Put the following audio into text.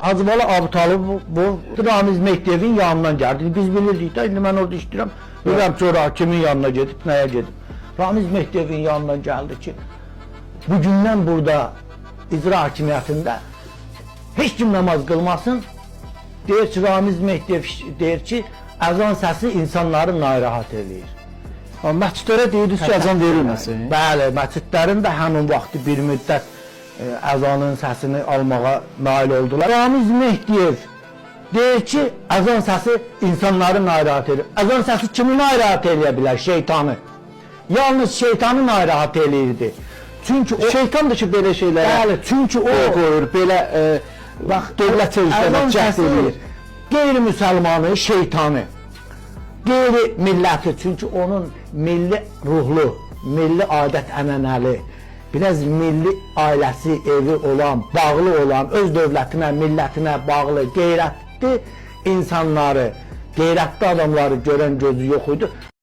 Hacıbala Abtalov bu Ramiz Mehdiyevin yanından gəldi. Biz bilirdik də, indi mən orada işləyirəm. Bilirəm sonra kimin yanına gedib, nəyə gedib. Ramiz Mehdiyevin yanından gəldi ki, bugündən burada icra hakimiyyətində heç kim namaz qılmasın. Deyir ki, Ramiz Mehdiyev deyir ki, əzan səsi insanları narahat edir. Məscidlərə deyirsiniz ki, əzan verilməsin. Bəli, məscidlərin də həmin vaxtı bir müddət əzanın səsini almağa nail oldular. Ramiz Mehdiyev deyir ki, əzan səsi insanları narahat edir. Əzan səsi kimi narahat edə bilər? Şeytanı. Yalnız şeytanı narahat eləyirdi. Çünki o şeytandır ki, belə şeylərə. Bəli, çünki o qoyur, belə bax dövlət sözlərinə cəhd edir. Qeyri-müsəlmanı, şeytanı, qeyri-milləti, çünki onun milli ruhlu, milli adət-ənənəli, biraz milli ailəsi, evi olan, bağlı olan, öz dövlətinə, millətinə bağlı, qeyrətli insanları, qeyrətli adamları görən gözü yox idi.